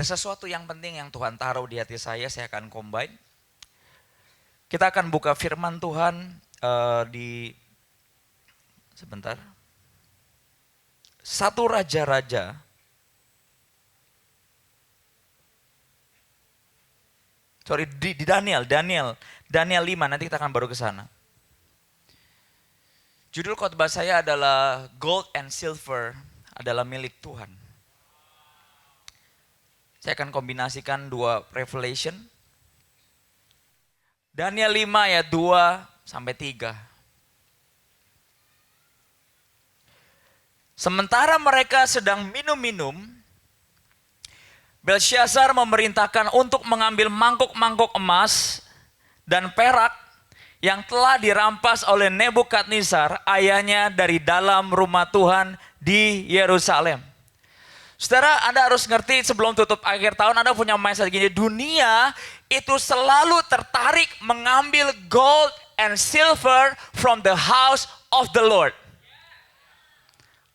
Ada sesuatu yang penting yang Tuhan taruh di hati saya akan combine. Kita akan buka firman Tuhan di sebentar. 1 Raja-Raja di Daniel 5, nanti kita akan baru ke sana. Judul khotbah saya adalah Gold and Silver adalah milik Tuhan. Saya akan kombinasikan dua revelation. Daniel 5 ayat 2 sampai 3. Sementara mereka sedang minum-minum, Belshazzar memerintahkan untuk mengambil mangkuk-mangkuk emas dan perak yang telah dirampas oleh Nebukadnezar ayahnya dari dalam rumah Tuhan di Yerusalem. Saudara, Anda harus ngerti sebelum tutup akhir tahun Anda punya mindset gini, dunia itu selalu tertarik mengambil gold and silver from the house of the Lord.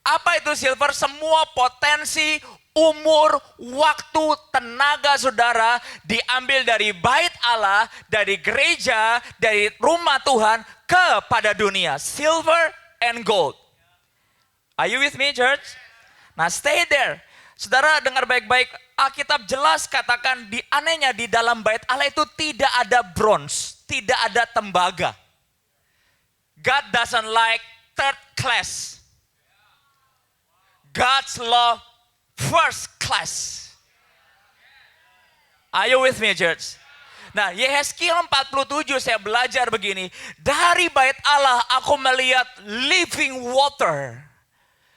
Apa itu silver? Semua potensi, umur, waktu, tenaga saudara diambil dari bait Allah, dari gereja, dari rumah Tuhan kepada dunia. Silver and gold. Are you with me, church? Nah, stay there. Saudara dengar baik-baik, Alkitab jelas katakan di anehnya di dalam bait Allah itu tidak ada bronze, tidak ada tembaga. God doesn't like third class. God's love first class. Are you with me, church? Nah, Yehezkiel 47 saya belajar begini. Dari bait Allah aku melihat living water.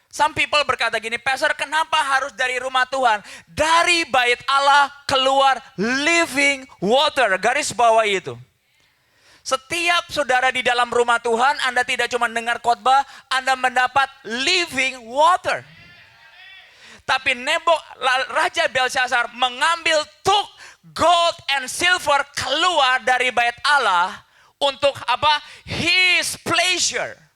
Some people berkata gini, Pastor, kenapa harus dari rumah Tuhan? Dari bait Allah keluar living water. Garis bawah itu. Setiap saudara di dalam rumah Tuhan, Anda tidak cuma dengar khotbah, Anda mendapat living water. Tapi Raja Belshazzar mengambil gold and silver keluar dari bait Allah untuk apa? His pleasure.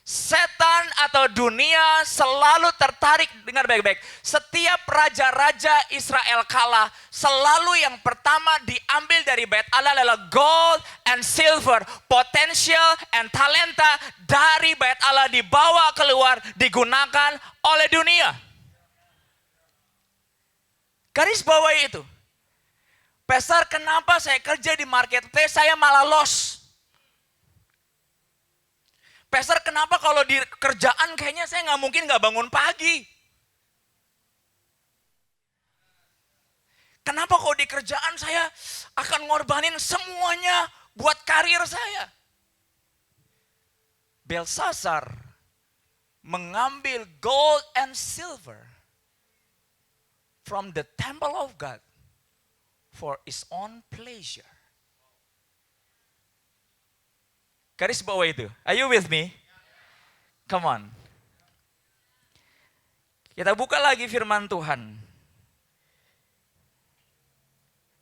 Setan atau dunia selalu tertarik, dengar baik-baik. Setiap raja-raja Israel kalah, selalu yang pertama diambil dari bait Allah adalah gold and silver. Potential and talenta dari bait Allah dibawa keluar, digunakan oleh dunia. Garis bawah itu. Pastor, kenapa saya kerja di marketplace saya malah loss? Pastor, kenapa kalau di kerjaan kayaknya saya nggak mungkin nggak bangun pagi? Kenapa kalau di kerjaan saya akan ngorbanin semuanya buat karir saya? Belshazzar mengambil gold and silver from the temple of God for his own pleasure. Garis bawah itu. Are you with me? Come on. Kita buka lagi firman Tuhan.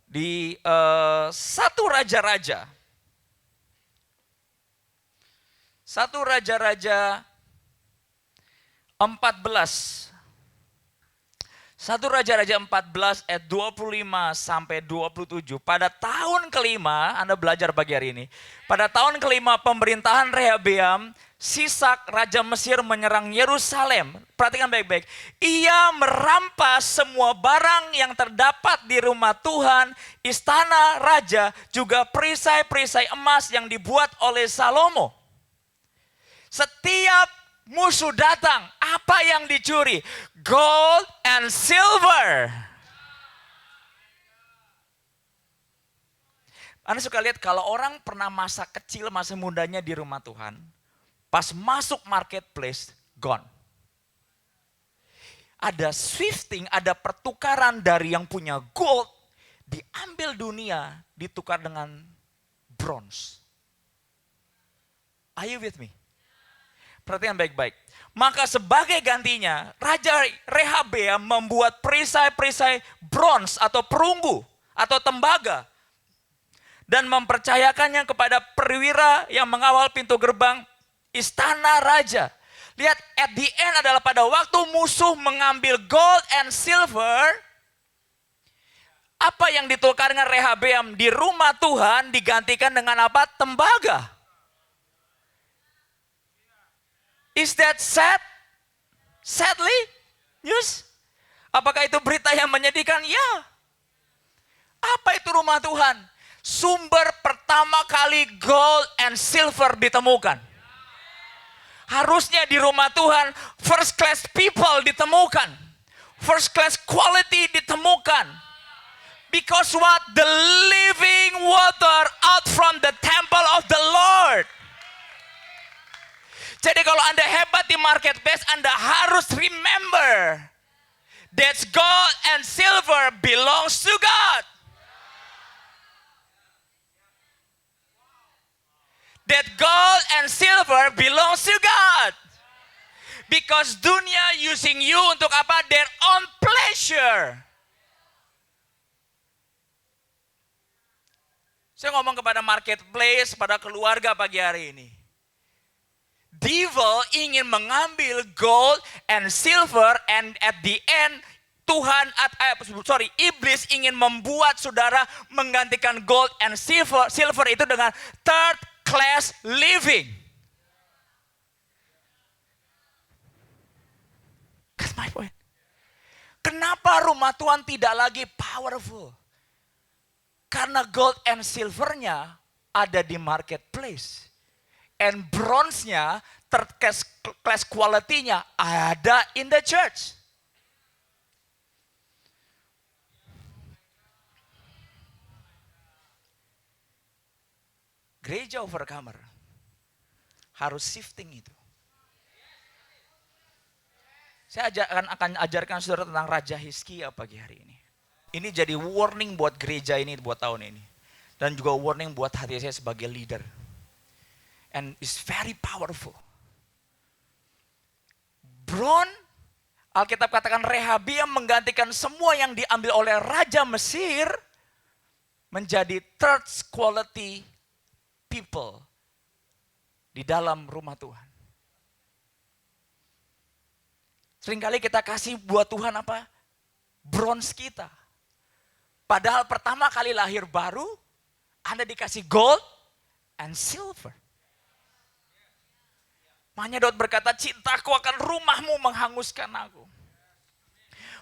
Di 1 Raja-Raja. 1 Raja-Raja 14. 1 Raja-Raja 14 ayat 25 sampai 27. Pada tahun kelima, Anda belajar pagi hari ini. Pada tahun kelima pemerintahan Rehabeam, Sisak Raja Mesir menyerang Yerusalem. Perhatikan baik-baik. Ia merampas semua barang yang terdapat di rumah Tuhan, istana raja, juga perisai-perisai emas yang dibuat oleh Salomo. Setiap musuh datang, apa yang dicuri? Gold and silver. Anda suka lihat kalau orang pernah masa kecil, masa mudanya di rumah Tuhan, pas masuk marketplace, gone. Ada shifting, ada pertukaran dari yang punya gold, diambil dunia, ditukar dengan bronze. Are you with me? Perhatikan baik-baik. Maka sebagai gantinya, Raja Rehabeam membuat perisai-perisai bronze atau perunggu atau tembaga. Dan mempercayakannya kepada perwira yang mengawal pintu gerbang istana raja. Lihat, at the end adalah pada waktu musuh mengambil gold and silver, Apa yang ditukar dengan Rehabeam di rumah Tuhan digantikan dengan apa? Tembaga. Is that sad? Sadly? Yes. Apakah itu berita yang menyedihkan? Ya. Apa itu rumah Tuhan? Sumber pertama kali gold and silver ditemukan. Harusnya di rumah Tuhan first class people ditemukan. First class quality ditemukan. Because what? The living water out from the temple of the Lord. Jadi kalau Anda hebat di marketplace, Anda harus remember that gold and silver belongs to God. That gold and silver belongs to God. Because dunia using you untuk apa? Their own pleasure. Saya ngomong kepada marketplace, pada keluarga pagi hari ini. Devil ingin mengambil gold and silver, and at the end iblis ingin membuat saudara menggantikan gold and silver itu dengan third class living. That's my point. Kenapa rumah Tuhan tidak lagi powerful? Karena gold and silvernya ada di marketplace. And bronze-nya, third class quality-nya ada in the church. Gereja overcomer harus shifting itu. Saya akan ajarkan saudara tentang Raja Hizkia pagi hari ini. Ini jadi warning buat gereja ini buat tahun ini. Dan juga warning buat hati saya sebagai leader. And it's very powerful. Alkitab katakan Rehabeam menggantikan semua yang diambil oleh Raja Mesir menjadi third quality people di dalam rumah Tuhan. Seringkali kita kasih buat Tuhan apa? Bronze kita. Padahal pertama kali lahir baru, Anda dikasih gold and silver. Makanya Daud berkata, cintaku akan rumahmu menghanguskan aku.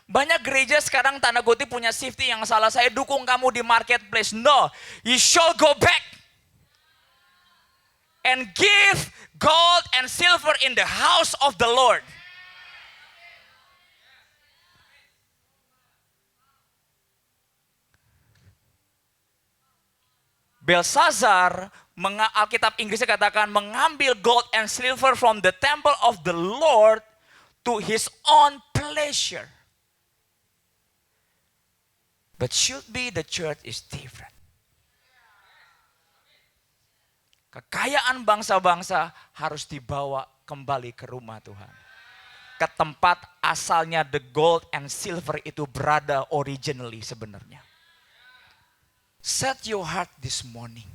Banyak gereja sekarang tanda kutip punya safety yang salah. Saya dukung kamu di marketplace. No, you shall go back and give gold and silver in the house of the Lord. Belshazzar, Alkitab Inggrisnya katakan mengambil gold and silver from the temple of the Lord to his own pleasure. But should be the church is different. Kekayaan bangsa-bangsa harus dibawa kembali ke rumah Tuhan. Ke tempat asalnya the gold and silver itu berada originally sebenarnya. Set your heart this morning.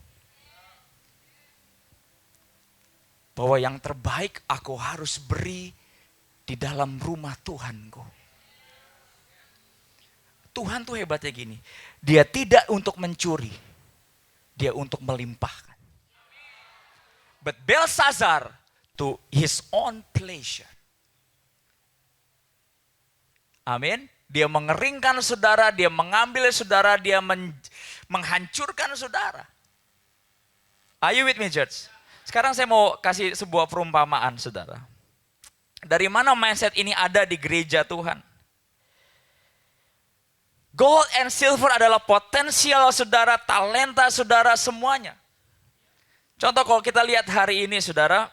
Bahwa yang terbaik aku harus beri di dalam rumah Tuhanku. Tuhan tuh hebatnya gini. Dia tidak untuk mencuri. Dia untuk melimpahkan. But Belshazzar to his own pleasure. Amin. Dia mengeringkan saudara, dia mengambil saudara, dia menghancurkan saudara. Are you with me, church? Sekarang saya mau kasih sebuah perumpamaan, saudara. Dari mana mindset ini ada di gereja Tuhan? Gold and silver adalah potensial saudara, talenta saudara, semuanya. Contoh kalau kita lihat hari ini, saudara.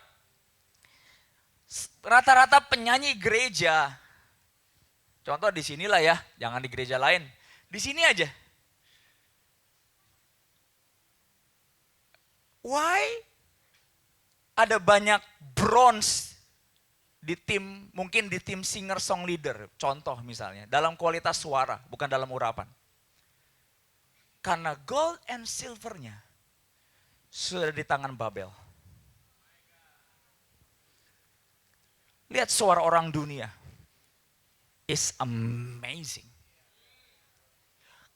Rata-rata penyanyi gereja. Contoh di sinilah ya, jangan di gereja lain. Di sini aja. Why? Ada banyak bronze di tim, mungkin di tim singer song leader. Contoh misalnya, dalam kualitas suara, bukan dalam urapan. Karena gold and silvernya sudah di tangan Babel. Lihat suara orang dunia. It's amazing.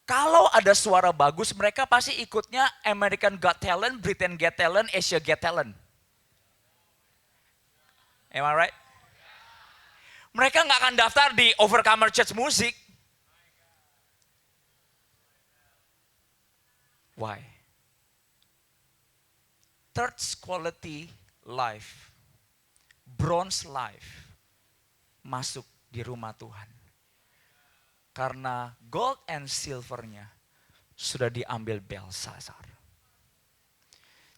Kalau ada suara bagus, mereka pasti ikutnya American Got Talent, Britain Got Talent, Asia Got Talent. Am I right? Mereka nggak akan daftar di Overcomer Church Music. Why? Third quality life, bronze life, masuk di rumah Tuhan. Karena gold and silvernya sudah diambil Belshazzar.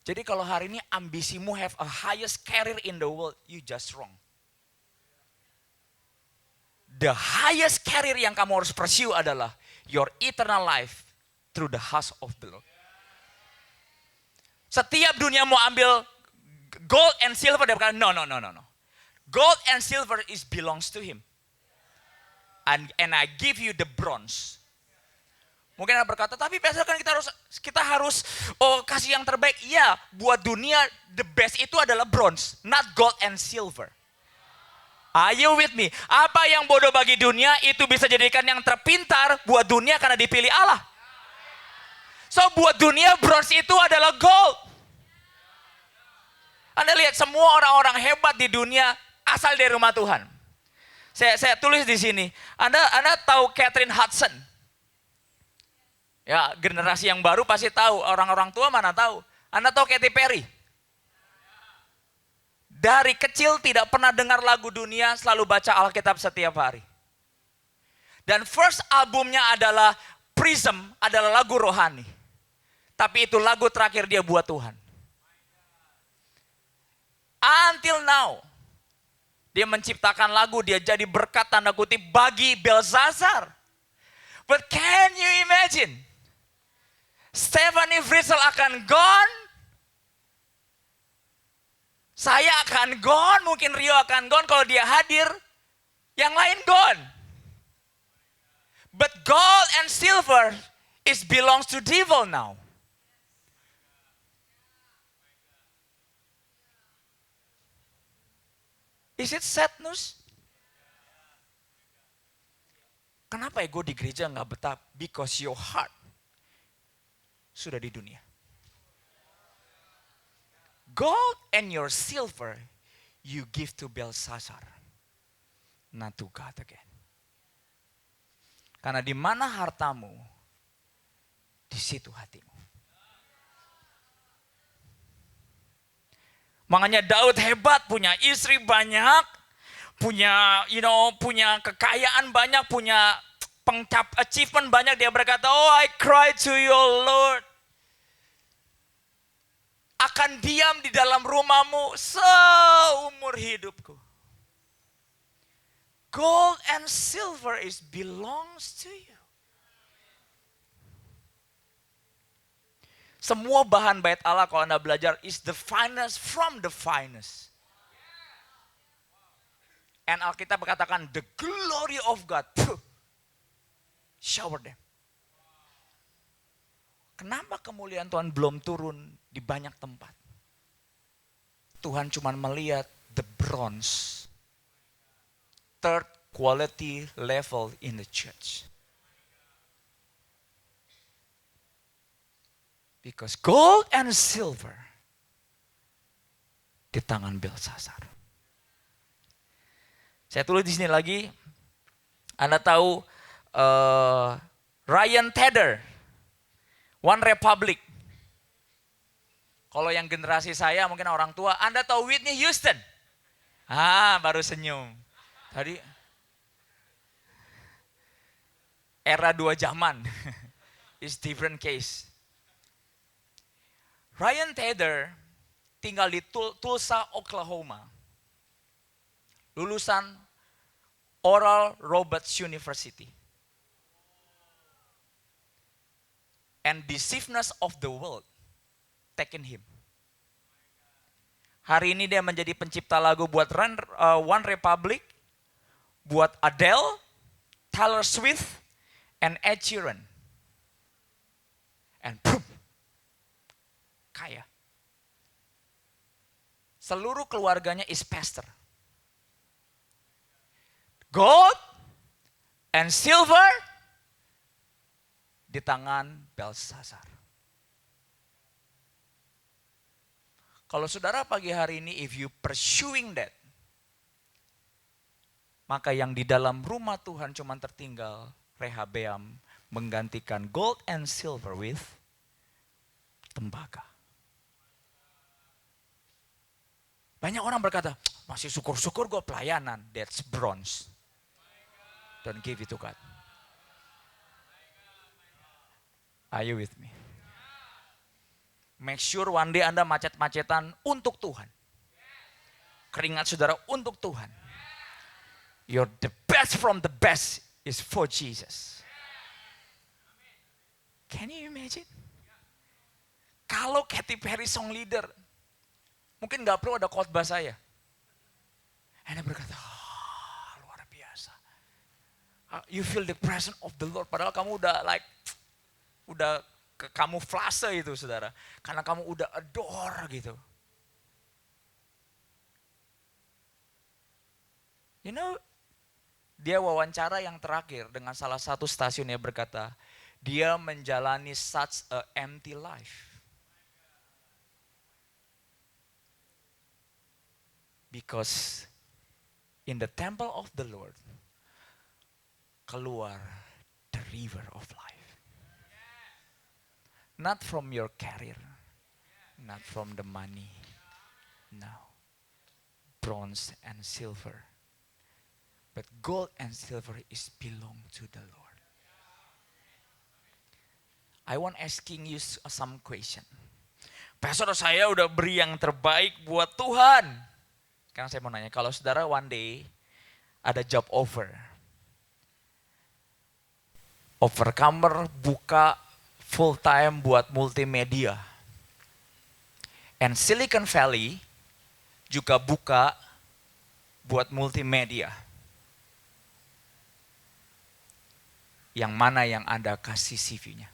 Jadi kalau hari ini ambisimu have a highest career in the world, you just wrong. The highest career yang kamu harus pursue adalah your eternal life through the house of the Lord. Setiap dunia mau ambil gold and silver, dia berkata, no. Gold and silver belongs to him. And I give you the bronze. Mungkin Anda berkata, tapi pastor kan kita harus kasih yang terbaik. Iya, buat dunia the best itu adalah bronze, not gold and silver. Are you with me? Apa yang bodoh bagi dunia itu bisa jadikan yang terpintar buat dunia karena dipilih Allah. So buat dunia bronze itu adalah gold. Anda lihat semua orang-orang hebat di dunia asal dari rumah Tuhan. Saya tulis di sini. Anda tahu Catherine Hudson? Ya, generasi yang baru pasti tahu. Orang-orang tua mana tahu? Anda tahu Katy Perry? Dari kecil tidak pernah dengar lagu dunia, selalu baca Alkitab setiap hari. Dan first albumnya adalah Prism, adalah lagu rohani. Tapi itu lagu terakhir dia buat Tuhan. Until now. Dia menciptakan lagu, dia jadi berkat tanda kutip bagi Belshazzar. But can you imagine? Stephanie Fritzl akan gone. Saya akan gone, mungkin Rio akan gone kalau dia hadir. Yang lain gone. But gold and silver belongs to devil now. Is it sad news? Kenapa ego di gereja nggak betah? Because your heart sudah di dunia. Gold and your silver you give to Belshazzar, not to God again. Karena di mana hartamu, di situ hatimu. Makanya Daud hebat, punya istri banyak, punya kekayaan banyak, punya achievement banyak. Dia berkata, oh I cry to your Lord. Akan diam di dalam rumahmu seumur hidupku. Gold and silver belongs to you. Semua bahan bait Allah kalau Anda belajar is the finest from the finest. And Alkitab berkatakan the glory of God shower them. Kenapa kemuliaan Tuhan belum turun di banyak tempat? Tuhan cuma melihat the bronze. Third quality level in the church. Because gold and silver di tangan Belshazzar. Saya tulis di sini lagi. Anda tahu Ryan Tedder, One Republic. Kalau yang generasi saya mungkin orang tua, Anda tahu Whitney Houston? Baru senyum. Tadi era 2 zaman. It's different case. Ryan Tedder tinggal di Tulsa, Oklahoma. Lulusan Oral Roberts University. And deceiveness of the world taken him. Hari ini dia menjadi pencipta lagu buat One Republic, buat Adele, Taylor Swift, and Ed Sheeran. And boom, kaya. Seluruh keluarganya is pastor. Gold and silver di tangan Belshazzar. Kalau saudara pagi hari ini, if you pursuing that, maka yang di dalam rumah Tuhan cuma tertinggal Rehabeam menggantikan gold and silver with tembaga. Banyak orang berkata, masih syukur-syukur gue pelayanan. That's bronze. Don't give it to God. Are you with me? Make sure one day Anda macet-macetan untuk Tuhan. Keringat saudara untuk Tuhan. You're the best from the best is for Jesus. Can you imagine? Kalau Katy Perry song leader, mungkin gak perlu ada khotbah saya. Anda berkata, luar biasa. You feel the presence of the Lord. Padahal kamu udah kamuflase itu saudara. Karena kamu udah adore gitu. You know, dia wawancara yang terakhir dengan salah satu stasiun, yang berkata, dia menjalani such a empty life. Because in the temple of the Lord, keluar the river of life. Not from your career, not from the money. No. Bronze and silver. But gold and silver is belong to the Lord. I want asking you some question. Pastor, saya udah beri yang terbaik buat Tuhan. Sekarang saya mau nanya, kalau saudara one day ada job offer. Overcomer buka full time buat multimedia. And Silicon Valley juga buka buat multimedia. Yang mana yang Anda kasih CV-nya?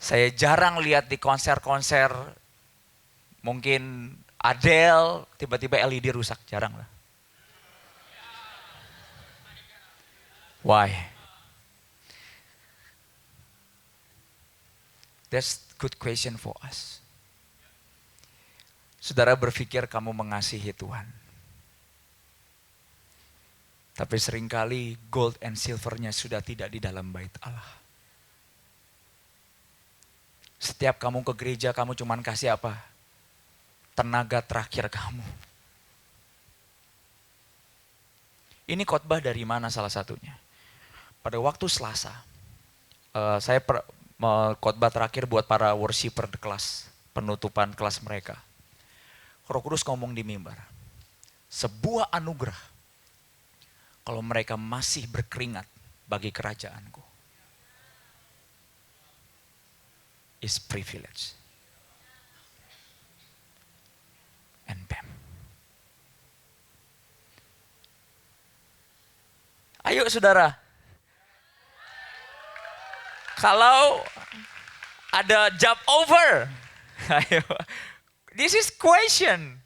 Saya jarang lihat di konser-konser, mungkin Adele, tiba-tiba LED rusak, jarang lah. Why? That's good question for us. Saudara berpikir kamu mengasihi Tuhan. Tapi seringkali gold and silvernya sudah tidak di dalam bait Allah. Setiap kamu ke gereja, kamu cuman kasih apa? Tenaga terakhir kamu. Ini khotbah dari mana salah satunya? Pada waktu Selasa, saya khotbah terakhir buat para worshiper di kelas, penutupan kelas mereka. Roh Kudus ngomong di mimbar, sebuah anugerah kalau mereka masih berkeringat bagi kerajaanku. Is privilege. And bam. Ayo saudara, kalau ada job over, ayo. This is question.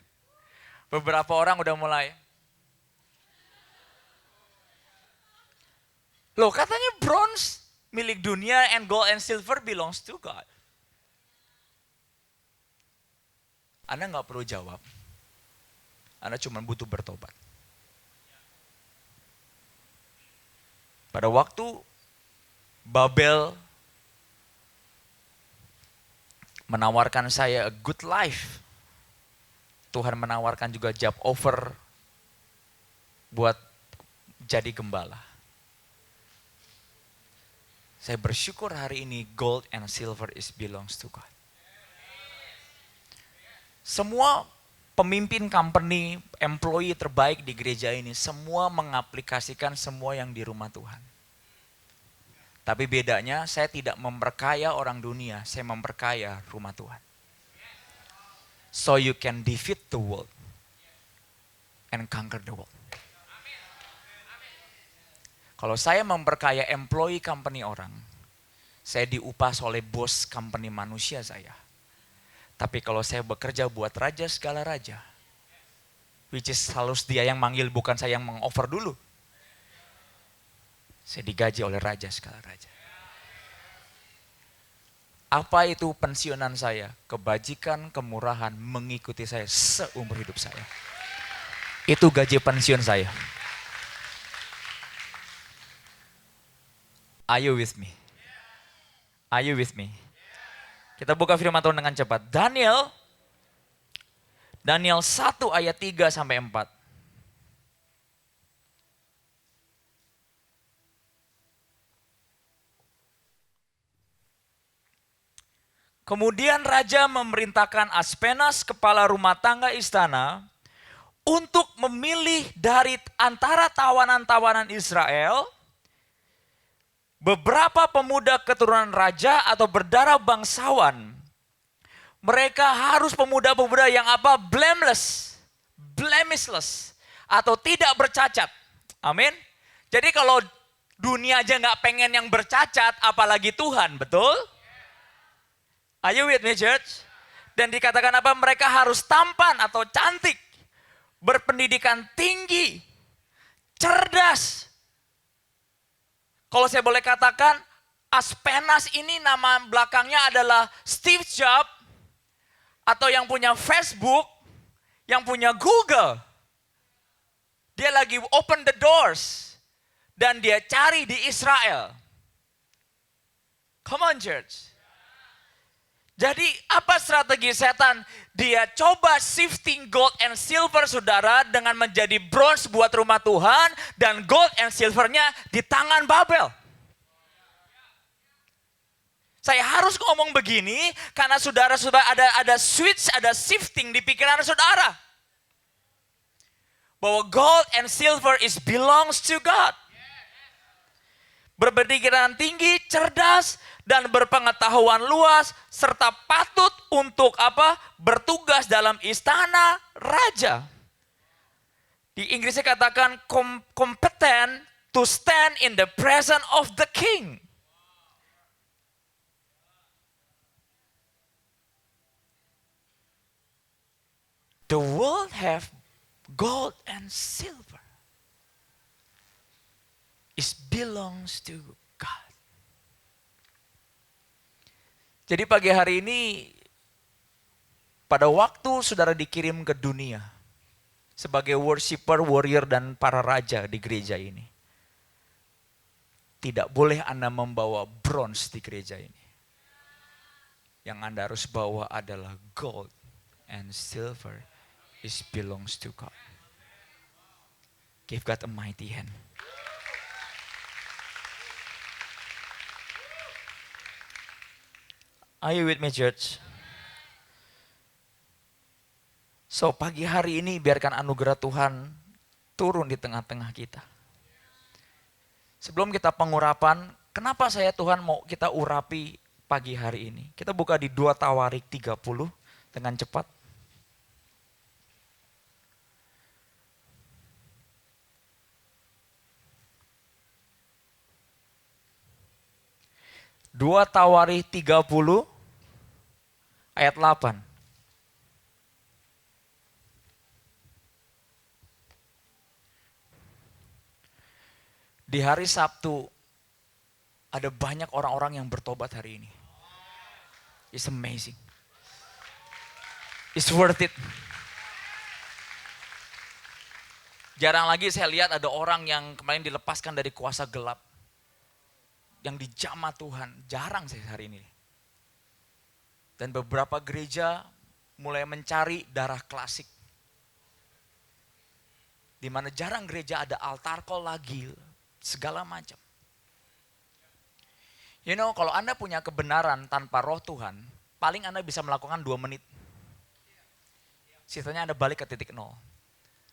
Beberapa orang udah mulai. Loh katanya bronze milik dunia and gold and silver belongs to God. Anda gak perlu jawab. Anda cuma butuh bertobat. Pada waktu Babel menawarkan saya a good life, Tuhan menawarkan juga job offer buat jadi gembala. Saya bersyukur hari ini gold and silver is belongs to God. Semua pemimpin company, employee terbaik di gereja ini, semua mengaplikasikan semua yang di rumah Tuhan. Tapi bedanya saya tidak memperkaya orang dunia, saya memperkaya rumah Tuhan. So you can defeat the world and conquer the world. Kalau saya memperkaya employee company orang, saya diupah oleh bos company manusia saya. Tapi kalau saya bekerja buat raja segala raja, which is halus dia yang manggil, bukan saya yang meng-offer dulu. Saya digaji oleh raja segala raja. Apa itu pensiunan saya? Kebajikan, kemurahan mengikuti saya seumur hidup saya. Itu gaji pensiun saya. Are you with me? Are you with me? Kita buka firman Tuhan dengan cepat. Daniel 1 ayat 3 sampai 4. Kemudian raja memerintahkan Aspenas, kepala rumah tangga istana, untuk memilih dari antara tawanan-tawanan Israel beberapa pemuda keturunan raja atau berdarah bangsawan. Mereka harus pemuda-pemuda yang apa? Blemishless, atau tidak bercacat. Amin. Jadi kalau dunia aja nggak pengen yang bercacat, apalagi Tuhan, betul? Are you with me, church? Dan dikatakan apa? Mereka harus tampan atau cantik, berpendidikan tinggi, cerdas. Kalau saya boleh katakan, Aspenas ini nama belakangnya adalah Steve Jobs, atau yang punya Facebook, yang punya Google. Dia lagi open the doors, dan dia cari di Israel. Come on, church. Jadi apa strategi setan? Dia coba shifting gold and silver, saudara, dengan menjadi bronze buat rumah Tuhan, dan gold and silvernya di tangan Babel. Saya harus ngomong begini karena saudara ada switch, ada shifting di pikiran saudara. Bahwa gold and silver belongs to God. Berpendidikan tinggi, cerdas, dan berpengetahuan luas, serta patut untuk apa? Bertugas dalam istana raja. Di Inggrisnya katakan competent to stand in the presence of the king. The world have gold and silver. It belongs to God. Jadi pagi hari ini, pada waktu saudara dikirim ke dunia sebagai worshiper, warrior, dan para raja di gereja ini, tidak boleh Anda membawa bronze di gereja ini. Yang Anda harus bawa adalah gold and silver. It belongs to God. Give God a mighty hand. Are you with me, church? So, pagi hari ini biarkan anugerah Tuhan turun di tengah-tengah kita. Sebelum kita pengurapan, kenapa saya Tuhan mau kita urapi pagi hari ini? Kita buka di 2 Tawarik 30 dengan cepat. 2 Tawarik 30 ayat 8. Di hari Sabtu ada banyak orang-orang yang bertobat hari ini. It's amazing. It's worth it. Jarang lagi saya lihat ada orang yang kemarin dilepaskan dari kuasa gelap, yang dijamah Tuhan. Jarang saya hari ini. Dan beberapa gereja mulai mencari darah klasik. Di mana jarang gereja ada altar call lagi, segala macam. You know, kalau Anda punya kebenaran tanpa roh Tuhan, paling Anda bisa melakukan 2 menit. Sisanya Anda balik ke titik nol.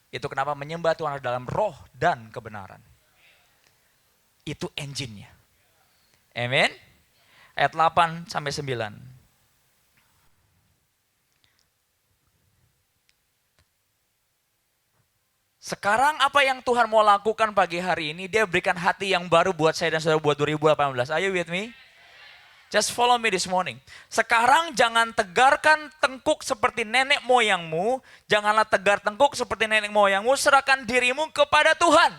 Itu kenapa menyembah Tuhan dalam roh dan kebenaran. Itu engine-nya. Amin. Ayat 8 sampai 9. Sekarang apa yang Tuhan mau lakukan pagi hari ini? Dia berikan hati yang baru buat saya dan saudara buat 2018. Are you with me? Just follow me this morning. Sekarang jangan tegarkan tengkuk seperti nenek moyangmu. Janganlah tegar tengkuk seperti nenek moyangmu. Serahkan dirimu kepada Tuhan.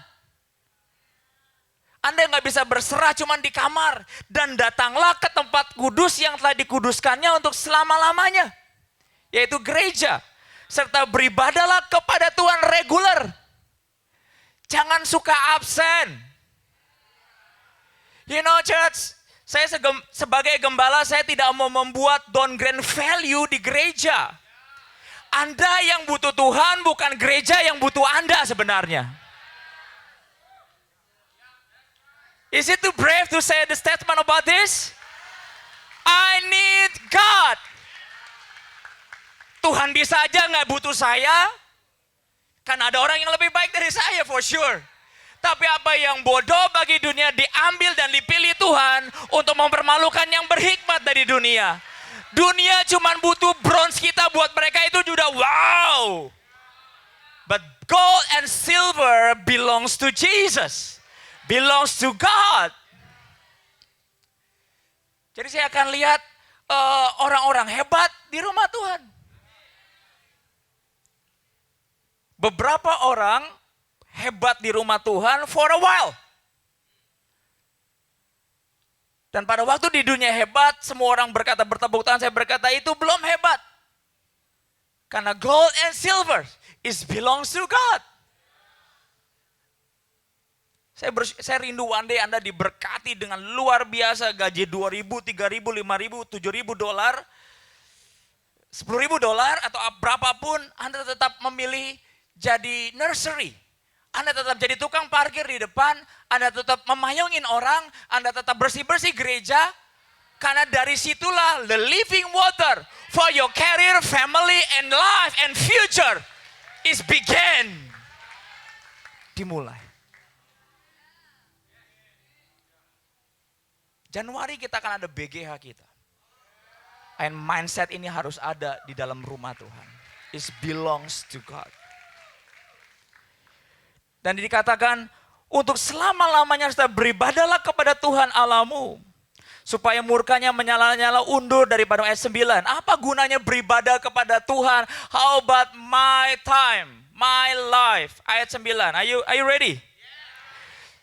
Anda nggak bisa berserah cuma di kamar. Dan datanglah ke tempat kudus yang telah dikuduskannya untuk selama-lamanya. Yaitu gereja. Serta beribadalah kepada Tuhan reguler. Jangan suka absen. You know church, saya sebagai gembala saya tidak mau membuat downgrade value di gereja. Anda yang butuh Tuhan bukan gereja yang butuh Anda sebenarnya. Is it too brave to say the statement about this? I need God. Tuhan bisa aja nggak butuh saya. Kan ada orang yang lebih baik dari saya for sure. Tapi apa yang bodoh bagi dunia diambil dan dipilih Tuhan untuk mempermalukan yang berhikmat dari dunia. Dunia cuma butuh bronze kita buat mereka itu sudah wow. But gold and silver belongs to Jesus. Belongs to God. Jadi saya akan lihat orang-orang hebat di rumah Tuhan. Beberapa orang hebat di rumah Tuhan for a while. Dan pada waktu di dunia hebat, semua orang berkata bertepuk tangan, saya berkata itu belum hebat. Karena gold and silver belongs to God. Saya rindu one day Anda diberkati dengan luar biasa gaji 2.000, 3.000, 5.000, 7.000 dolar, 10.000 dolar atau berapapun, Anda tetap memilih jadi nursery. Anda tetap jadi tukang parkir di depan, Anda tetap memayungin orang, Anda tetap bersih-bersih gereja, karena dari situlah the living water for your career, family, and life, and future is begin. Dimulai. Januari kita akan ada BGH kita. And mindset ini harus ada di dalam rumah Tuhan. It belongs to God. Dan dikatakan, untuk selama-lamanya kita beribadalah kepada Tuhan Allahmu. Supaya murkanya menyala-nyala undur daripada ayat 9. Apa gunanya beribadah kepada Tuhan? How about my time, my life? Ayat 9, are you ready?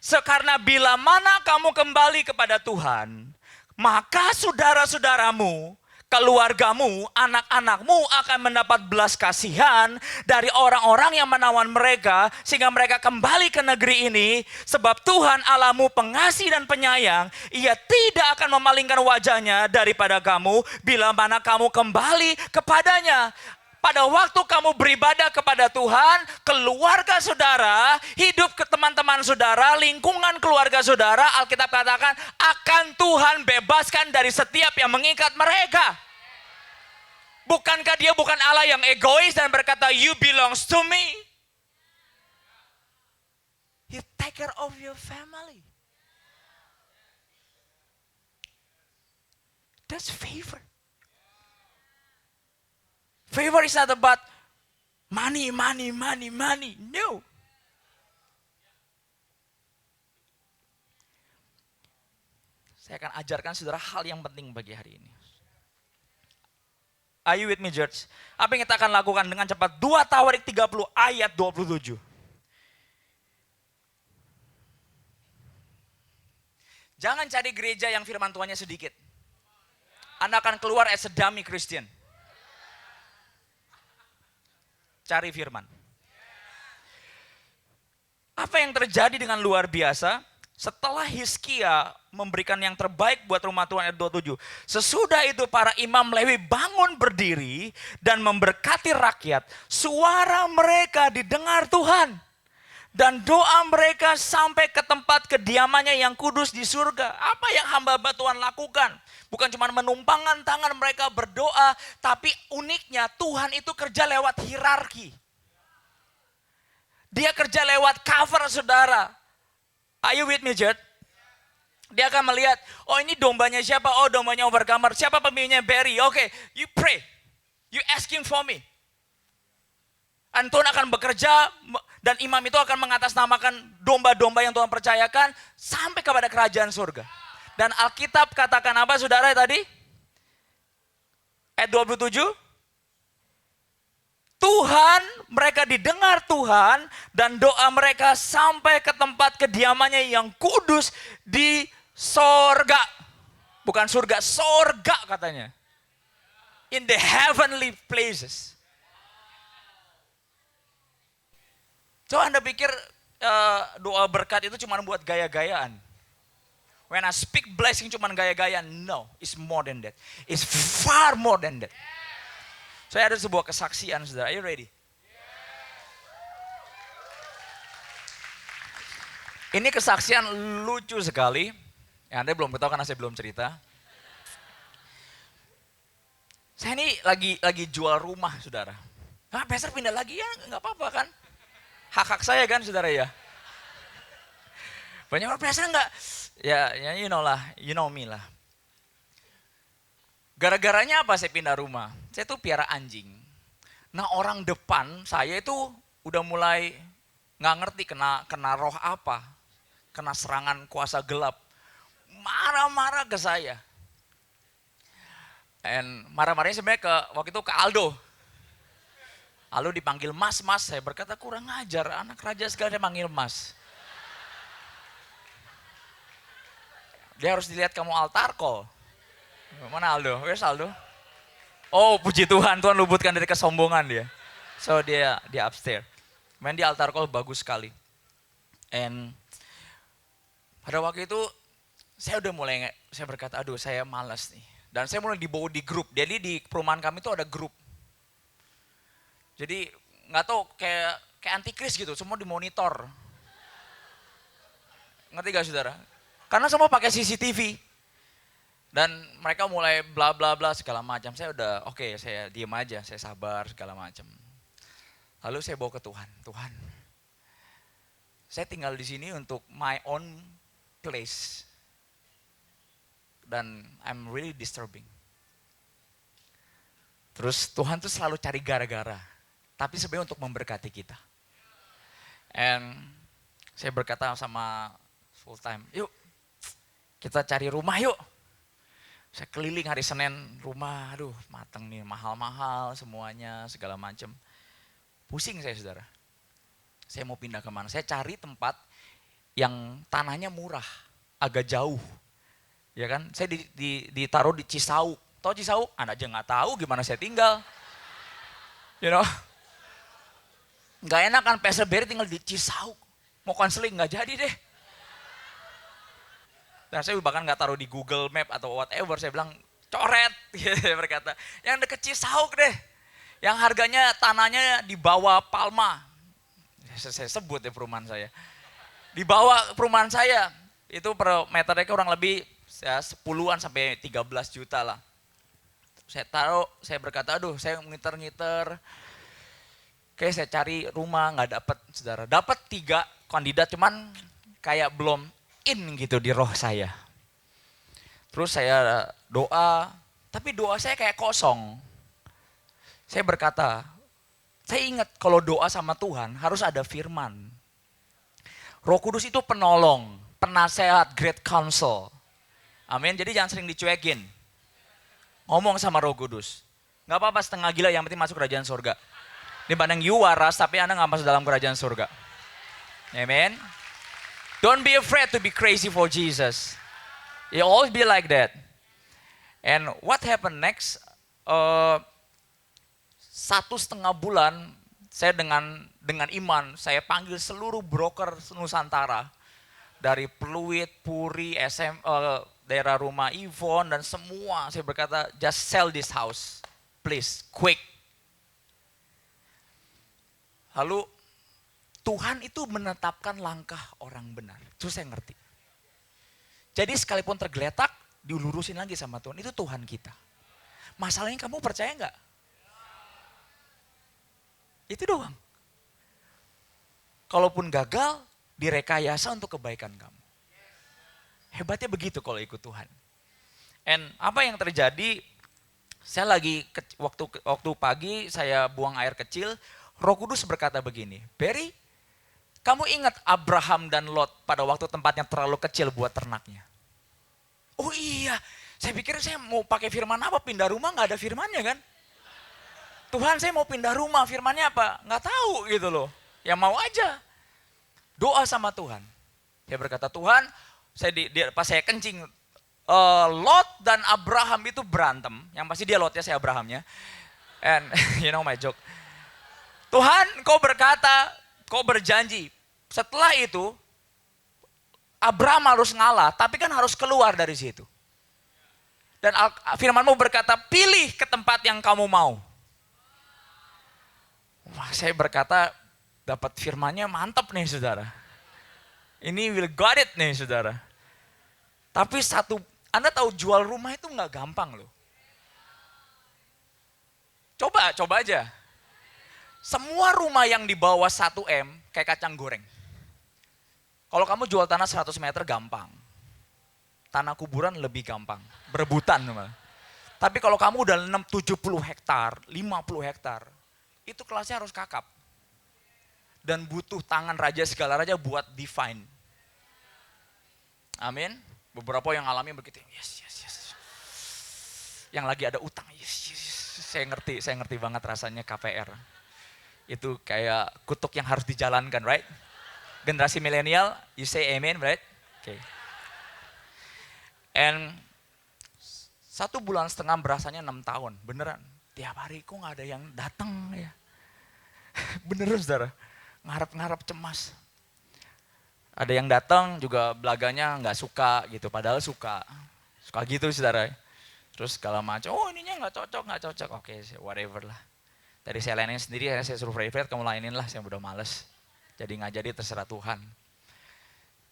Karena bila mana kamu kembali kepada Tuhan, maka saudara-saudaramu, keluargamu, anak-anakmu akan mendapat belas kasihan dari orang-orang yang menawan mereka sehingga mereka kembali ke negeri ini. Sebab Tuhan Allahmu pengasih dan penyayang, Ia tidak akan memalingkan wajahnya daripada kamu bila mana kamu kembali kepadanya. Pada waktu kamu beribadah kepada Tuhan, keluarga saudara, hidup ke teman-teman saudara, lingkungan keluarga saudara, Alkitab katakan akan Tuhan bebaskan dari setiap yang mengikat mereka. Bukankah Dia bukan Allah yang egois dan berkata, you belongs to me. He take care of your family. That's favor. Favor is not about money. No. Saya akan ajarkan saudara hal yang penting bagi hari ini. Are you with me, church? Apa yang kita akan lakukan dengan cepat? 2 Tawarik 30 ayat 27. Jangan cari gereja yang firman Tuhannya sedikit. Anda akan keluar as a dummy Christian. Cari firman. Apa yang terjadi dengan luar biasa? Setelah Hizkia memberikan yang terbaik buat rumah Tuhan ayat 27. Sesudah itu para imam Lewi bangun berdiri dan memberkati rakyat. Suara mereka didengar Tuhan. Dan doa mereka sampai ke tempat kediamannya yang kudus di surga. Apa yang hamba-hamba Tuhan lakukan? Bukan cuma menumpangkan tangan mereka berdoa, tapi uniknya Tuhan itu kerja lewat hierarki. Dia kerja lewat cover saudara. Are you with me, Jed? Dia akan melihat, oh ini dombanya siapa? Oh dombanya overcomer. Siapa pemimpinnya? Barry. Oke, you pray. You asking for me. Dan Tuhan akan bekerja dan imam itu akan mengatasnamakan domba-domba yang Tuhan percayakan sampai kepada kerajaan surga. Dan Alkitab katakan apa saudara tadi? Ayat 27. Tuhan, mereka didengar Tuhan dan doa mereka sampai ke tempat kediamannya yang kudus di sorga. Bukan surga, sorga katanya. In the heavenly places. Coba Anda pikir doa berkat itu cuma buat gaya-gayaan. When I speak blessing cuma gaya-gayaan. No, it's more than that. It's far more than that. Saya ada sebuah kesaksian, saudara. Are you ready? Ini kesaksian lucu sekali. Ya, Anda belum tahu karena saya belum cerita. Saya ini lagi jual rumah, saudara. Nah, pastor pindah lagi ya, nggak apa-apa kan? Hak-hak saya kan, saudara ya. Banyak orang pastor nggak, ya you know me lah. Gara-garanya apa saya pindah rumah? Saya tuh piara anjing. Nah orang depan saya itu udah mulai nggak ngerti kena roh apa. Kena serangan kuasa gelap. Marah-marah ke saya. And marah-marahnya sebenarnya waktu itu ke Aldo. Aldo dipanggil mas, saya berkata kurang ajar. Anak raja segala dia panggil mas. Dia harus dilihat kamu altar call. Mana Aldo? Where's Aldo? Oh puji Tuhan, Tuhan luputkan dari kesombongan dia. So dia upstairs. Main di altar call bagus sekali. And pada waktu itu saya udah mulai, saya berkata aduh saya malas nih. Dan saya mulai dibawa di grup. Jadi di perumahan kami itu ada grup. Jadi nggak tahu kayak antikris gitu, semua dimonitor. Ngerti gak saudara? Karena semua pakai CCTV. Dan mereka mulai bla bla bla segala macam. Saya udah oke, saya diem aja, saya sabar segala macam. Lalu saya bawa ke Tuhan. Tuhan, saya tinggal di sini untuk my own place. Dan I'm really disturbing. Terus Tuhan tuh selalu cari gara-gara. Tapi sebenarnya untuk memberkati kita. And saya berkata sama full time, yuk kita cari rumah yuk. Saya keliling hari Senin rumah, aduh mateng nih, mahal-mahal semuanya, segala macam. Pusing saya saudara. Saya mau pindah kemana? Saya cari tempat yang tanahnya murah, agak jauh. Ya kan? Saya ditaruh di Cisauk. Tahu Cisauk? Anak aja nggak tahu gimana saya tinggal. You know? Nggak enak kan Pastor Barry tinggal di Cisauk. Mau konseling nggak jadi deh. Dan saya bahkan nggak taruh di Google Map atau whatever. Saya bilang, coret. Saya berkata, yang deket Cisauk deh. Yang harganya tanahnya di bawah Palma. Saya sebut ya perumahan saya. Di bawah perumahan saya. Itu per meternya kurang lebih ya, 10-an sampai 13 juta lah. Saya berkata, aduh saya ngiter-ngiter. Oke saya cari rumah, nggak dapet saudara. Dapat 3 kandidat cuman kayak belum in gitu di roh saya. Terus saya doa, tapi doa saya kayak kosong. Saya berkata, saya ingat kalau doa sama Tuhan harus ada firman. Roh Kudus itu penolong, penasehat, great counsel. Amin, jadi jangan sering dicuekin. Ngomong sama Roh Kudus. Gak apa-apa setengah gila, yang penting masuk kerajaan surga. Dibanding you waras, tapi Anda gak masuk dalam kerajaan surga. Amen. Don't be afraid to be crazy for Jesus. You always be like that. And what happened next? 1,5 bulan saya dengan iman saya panggil seluruh broker Nusantara dari Pluit, Puri, daerah rumah Yvonne dan semua. Saya berkata just sell this house, please, quick. Lalu Tuhan itu menetapkan langkah orang benar. Itu saya ngerti. Jadi sekalipun tergeletak, dilurusin lagi sama Tuhan. Itu Tuhan kita. Masalahnya kamu percaya nggak? Itu doang. Kalaupun gagal, direkayasa untuk kebaikan kamu. Hebatnya begitu kalau ikut Tuhan. And apa yang terjadi, saya lagi, waktu pagi saya buang air kecil, Roh Kudus berkata begini, Barry, kamu ingat Abraham dan Lot pada waktu tempatnya terlalu kecil buat ternaknya? Oh iya, saya pikir saya mau pakai firman apa, pindah rumah nggak ada firmannya kan. Tuhan saya mau pindah rumah, firmannya apa? Nggak tahu gitu loh. Ya mau aja. Doa sama Tuhan. Saya berkata, Tuhan, pas saya kencing, Lot dan Abraham itu berantem. Yang pasti dia Lotnya, saya Abrahamnya. And you know my joke. Tuhan, kau berkata, kau berjanji. Setelah itu, Abraham harus ngalah, tapi kan harus keluar dari situ. Dan firman-Mu berkata, pilih ke tempat yang kamu mau. Wah, saya berkata, dapat firmannya mantap nih saudara. Ini will got it nih saudara. Tapi Anda tahu jual rumah itu nggak gampang loh. Coba aja. Semua rumah yang di bawah 1 M kayak kacang goreng. Kalau kamu jual tanah 100 meter gampang. Tanah kuburan lebih gampang. Berebutan malah. Tapi kalau kamu udah 70 hektar, 50 hektar, itu kelasnya harus kakap. Dan butuh tangan raja segala raja buat define. Amin. Beberapa yang alami begitu, yes. Yang lagi ada utang, yes. Saya ngerti banget rasanya KPR. Itu kayak kutuk yang harus dijalankan, right? Generasi milenial, you say amen, right? Okay. And 1,5 bulan berasanya 6 tahun, beneran. Tiap hari kok gak ada yang datang ya. Beneran saudara, ngarep-ngarep cemas. Ada yang datang juga belaganya gak suka gitu, padahal suka gitu saudara. Terus segala macam, oh ininya gak cocok, oke whatever lah. Dari saya lainin sendiri, saya suruh private, kamu lainin lah, saya udah males. Jadi nggak jadi terserah Tuhan.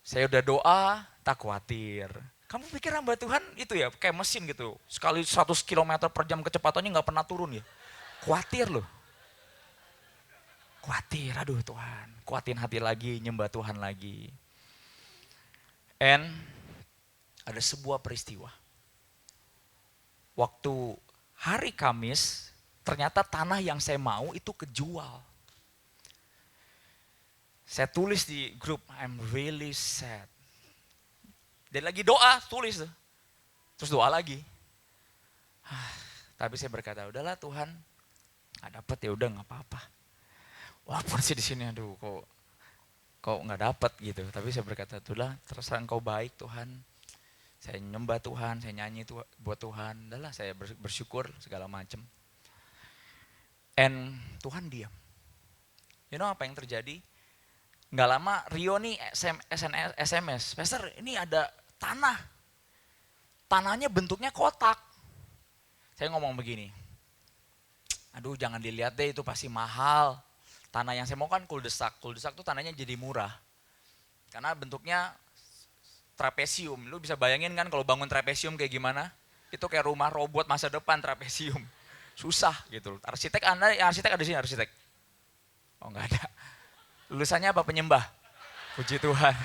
Saya udah doa, tak khawatir. Kamu pikir hamba Tuhan itu ya kayak mesin gitu. Sekali 100 km per jam kecepatannya nggak pernah turun ya. Khawatir loh. Khawatir, aduh Tuhan. Kuatin hati lagi, nyembah Tuhan lagi. And ada sebuah peristiwa. Waktu hari Kamis, ternyata tanah yang saya mau itu kejual. Saya tulis di grup, I'm really sad. Dan lagi doa, tulis tuh. Terus doa lagi. Tapi saya berkata, udahlah Tuhan, nggak dapet ya udah nggak apa-apa. Walaupun sih di sini, aduh kok nggak dapet gitu. Tapi saya berkata, udahlah terserah Engkau baik Tuhan. Saya nyembah Tuhan, saya nyanyi buat Tuhan. Udahlah saya bersyukur segala macam. And Tuhan diam. You know apa yang terjadi? Nggak lama Rio nih SMS, Pastor ini ada tanah. Tanahnya bentuknya kotak. Saya ngomong begini, aduh jangan dilihat deh itu pasti mahal. Tanah yang saya mau kan kuldesak tuh tanahnya jadi murah. Karena bentuknya trapesium, lu bisa bayangin kan kalau bangun trapesium kayak gimana? Itu kayak rumah robot masa depan trapesium. Susah gitu. Arsitek ada di sini arsitek? Oh nggak ada. Lulusannya apa penyembah? Puji Tuhan.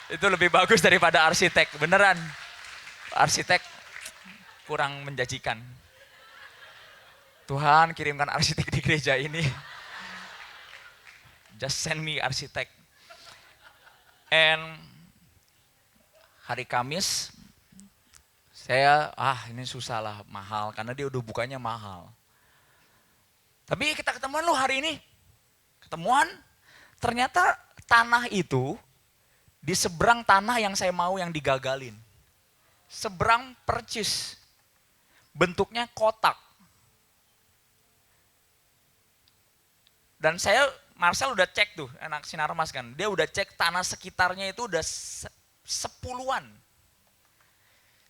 Itu lebih bagus daripada arsitek, beneran. Arsitek kurang menjanjikan. Tuhan kirimkan arsitek di gereja ini. Just send me arsitek. And hari Kamis, saya ini susah lah, mahal. Karena dia udah bukanya mahal. Tapi kita ketemuan loh hari ini. Ketemuan. Ternyata tanah itu di seberang tanah yang saya mau yang digagalin. Seberang percis. Bentuknya kotak. Dan Marcel udah cek tuh, anak Sinarmas kan. Dia udah cek tanah sekitarnya itu udah 10-an.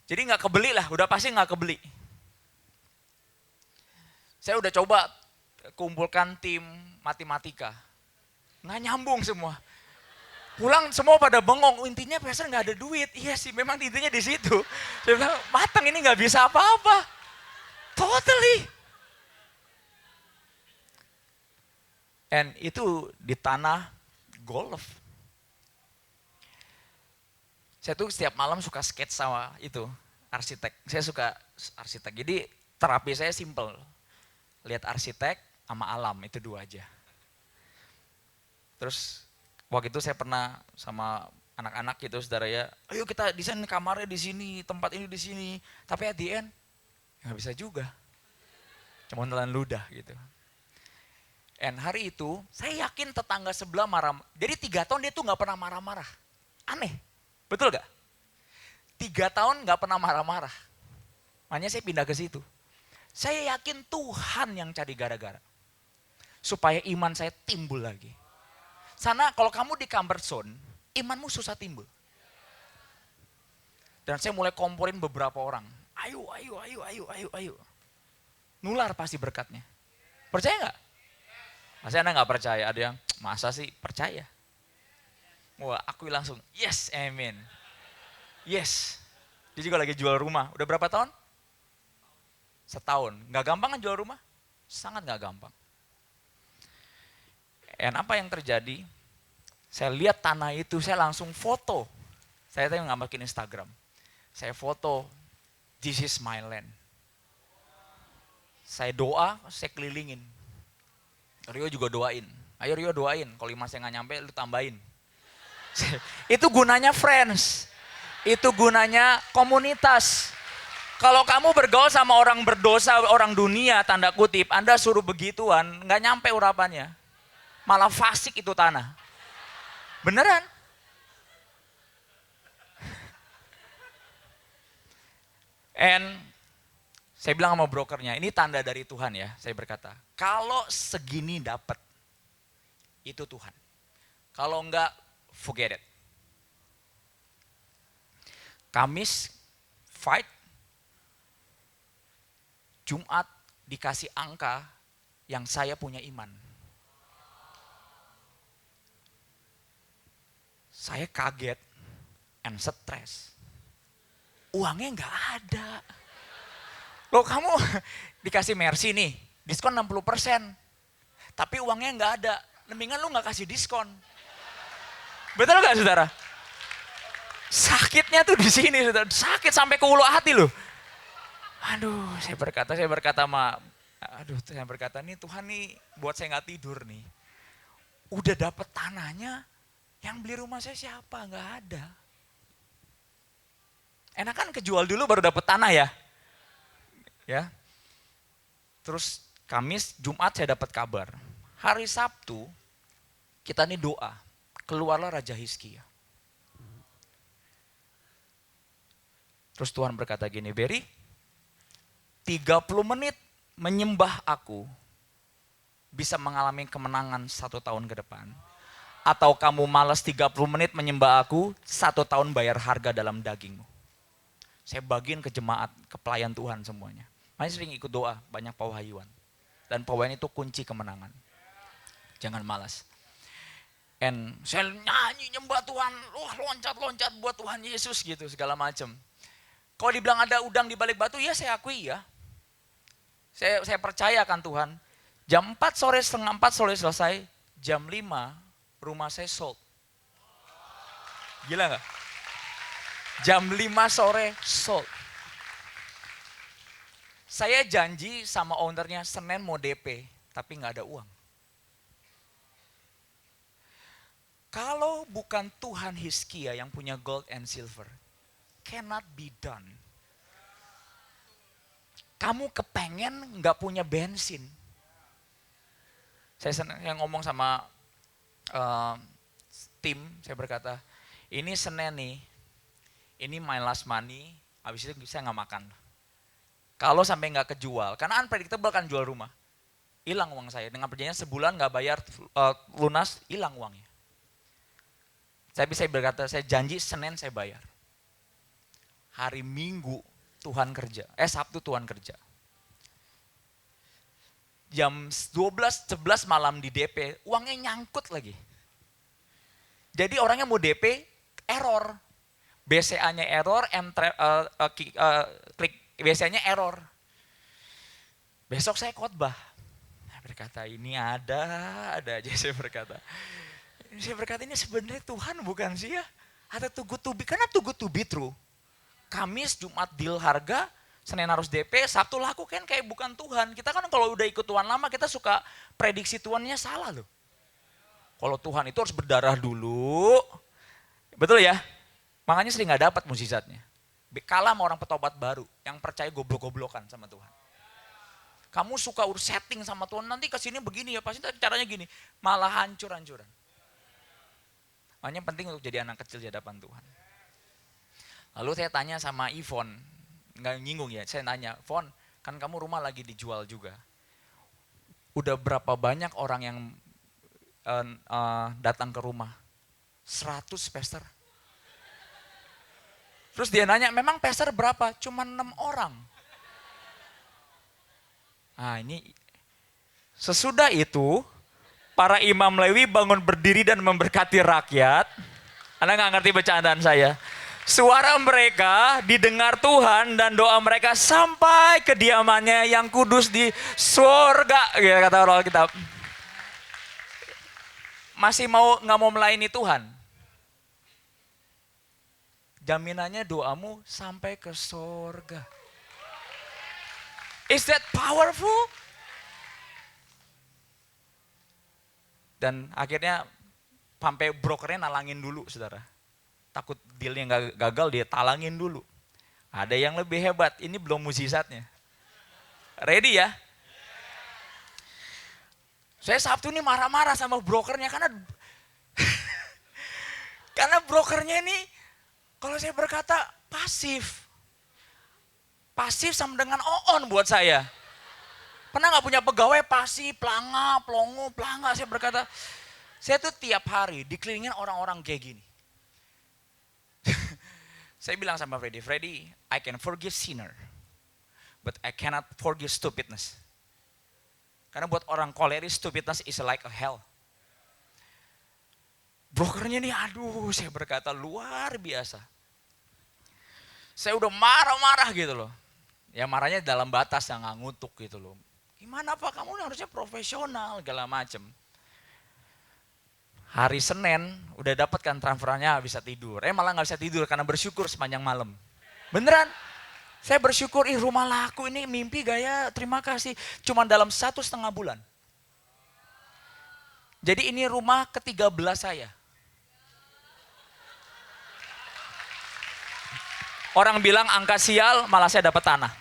Jadi gak kebeli lah, udah pasti gak kebeli. Saya udah coba kumpulkan tim matematika. Nggak nyambung semua. Pulang semua pada bengong, intinya Pastor nggak ada duit. Iya sih, memang intinya di situ. Saya bilang, matang ini nggak bisa apa-apa. Totally. And itu di tanah golf. Saya tuh setiap malam suka sketsa sama itu, arsitek. Saya suka arsitek, jadi terapi saya simple. Lihat arsitek sama alam, itu dua aja. Terus waktu itu saya pernah sama anak-anak gitu saudara ya, ayo kita desain kamarnya di sini, tempat ini di sini. Tapi at the end, nggak bisa juga. Cuma telan ludah gitu. And hari itu, saya yakin tetangga sebelah marah. Jadi 3 tahun dia tuh nggak pernah marah-marah. Aneh, betul gak? 3 tahun nggak pernah marah-marah. Makanya saya pindah ke situ. Saya yakin Tuhan yang cari gara-gara. Supaya iman saya timbul lagi. Sana kalau kamu di comfort zone, imanmu susah timbul. Dan saya mulai komporin beberapa orang. Ayo. Nular pasti berkatnya. Percaya gak? Masih Anda gak percaya? Ada yang, masa sih percaya? Wah, aku langsung, yes, amen. Yes. Dia juga lagi jual rumah. Udah berapa tahun? Setahun. Gak gampang kan jual rumah? Sangat gak gampang. Dan apa yang terjadi? Saya lihat tanah itu, saya langsung foto. Saya tadi nggak masukin Instagram. Saya foto, this is my land. Saya doa, saya kelilingin. Rio juga doain. Ayo Rio doain, kalau iman saya nggak nyampe, lu tambahin. Itu gunanya friends. Itu gunanya komunitas. Kalau kamu bergaul sama orang berdosa, orang dunia, tanda kutip, Anda suruh begituan, nggak nyampe urapannya. Malah fasik itu tanah. Beneran. And saya bilang sama brokernya, ini tanda dari Tuhan ya, saya berkata. Kalau segini dapat, itu Tuhan. Kalau enggak, forget it. Kamis, fight. Jumat, dikasih angka yang saya punya iman. Saya kaget and stres. Uangnya nggak ada. Loh kamu dikasih Mercy nih, diskon 60%. Tapi uangnya nggak ada. Mendingan lu nggak kasih diskon. Betul nggak saudara? Sakitnya tuh di sini saudara. Sakit sampai ke ulu hati loh. Aduh, saya berkata nih Tuhan nih buat saya nggak tidur nih. Udah dapet tanahnya, yang beli rumah saya siapa? Nggak ada. Enak kan kejual dulu baru dapet tanah ya. Ya. Terus Kamis, Jumat saya dapat kabar. Hari Sabtu kita nih doa. Keluarlah Raja Hizkia. Terus Tuhan berkata gini, Berry, 30 menit menyembah aku bisa mengalami kemenangan 1 tahun ke depan. Atau kamu malas 30 menit menyembah aku, 1 tahun bayar harga dalam dagingmu. Saya bagiin ke jemaat, ke pelayan Tuhan semuanya. Makanya sering ikut doa, banyak pewahyuan. Dan pewahyuan itu kunci kemenangan. Jangan malas. And saya nyanyi nyembah Tuhan, loncat-loncat buat Tuhan Yesus gitu, segala macam. Kalau dibilang ada udang di balik batu, ya saya akui ya. Saya percaya akan Tuhan. Jam 4 sore, setengah 4 sore selesai, jam 5 rumah saya sold. Gila gak? Jam 5 sore sold. Saya janji sama ownernya Senin mau DP, tapi gak ada uang. Kalau bukan Tuhan Hizkia yang punya gold and silver, cannot be done. Kamu kepengen gak punya bensin. Saya ngomong sama tim, saya berkata, ini Senin nih, ini my last money, habis itu saya gak makan. Kalau sampai gak kejual, karena unpredictable kan jual rumah. Hilang uang saya, dengan perjanjian sebulan gak bayar lunas, hilang uangnya. Tapi saya berkata, saya janji Senin saya bayar. Hari Minggu Tuhan kerja, Sabtu Tuhan kerja. Jam 12, 11 malam di DP, uangnya nyangkut lagi. Jadi orangnya mau DP, error. BCA-nya error, klik BCA-nya error. Besok saya khotbah. Saya berkata, ini ada aja saya berkata. Saya berkata, ini sebenarnya Tuhan bukan sih ya? Ada too good to be, karena too good to be true. Kamis, Jumat deal harga, Senin harus DP, Sabtu laku kan kayak bukan Tuhan. Kita kan kalau udah ikut Tuhan lama, kita suka prediksi Tuhannya salah loh. Kalau Tuhan itu harus berdarah dulu, Betul ya? Makanya sering gak dapat mukjizatnya. Kalah sama orang petobat baru yang percaya goblok-goblokan sama Tuhan. Kamu suka urus setting sama Tuhan, nanti kesini begini ya, pasti caranya gini. Malah hancur-hancuran. Makanya penting untuk jadi anak kecil di hadapan Tuhan. Lalu saya tanya sama Yvonne, nggak nyinggung ya, saya nanya, Yvonne, kan kamu rumah lagi dijual juga. Udah berapa banyak orang yang datang ke rumah? 100 pastor. Terus dia nanya, memang pastor berapa? Cuma 6 orang. Nah ini, sesudah itu, para imam Lewi bangun berdiri dan memberkati rakyat. Anda nggak ngerti bercandaan saya. Suara mereka didengar Tuhan dan doa mereka sampai kediamannya yang kudus di surga. Ya, kata orang Alkitab. Masih nggak mau melayani Tuhan? Jaminannya doamu sampai ke surga. Is that powerful? Dan akhirnya sampai brokernya nalangin dulu, saudara. Takut dealnya nggak gagal, dia talangin dulu. Ada yang lebih hebat, ini belum mukjizatnya. Ready ya? Saya Sabtu ini marah-marah sama brokernya karena karena brokernya ini kalau saya berkata pasif. Pasif sama dengan on buat saya. Pernah nggak punya pegawai pasif, pelanga, pelongo, pelanga. Saya berkata, saya tuh tiap hari dikelilingin orang-orang kayak gini. Saya bilang sama Freddy, I can forgive sinner, but I cannot forgive stupidness. Karena buat orang koleris, stupidness is like a hell. Brokernya nih, aduh, saya berkata luar biasa. Saya udah marah-marah gitu loh. Ya marahnya dalam batas yang nggak ngutuk gitu loh. Gimana Pak, kamu harusnya profesional, segala macem. Hari Senin udah dapat kan transferannya, bisa tidur. Malah nggak bisa tidur karena bersyukur sepanjang malam. Beneran, saya bersyukur, rumah laku ini mimpi gaya, terima kasih. Cuma dalam 1,5 bulan. Jadi ini rumah ke-13 saya. Orang bilang angka sial, malah saya dapat tanah.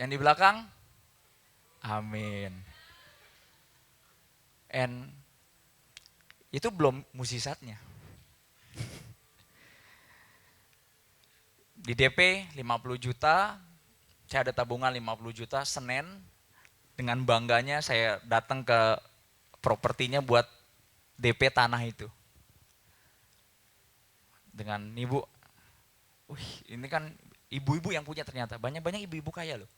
Yang di belakang, amin. And itu belum mukjizatnya. Di DP 50 juta, saya ada tabungan 50 juta, Senin dengan bangganya saya datang ke propertinya buat DP tanah itu. Dengan ibu, ini kan ibu-ibu yang punya ternyata, banyak-banyak ibu-ibu kaya loh.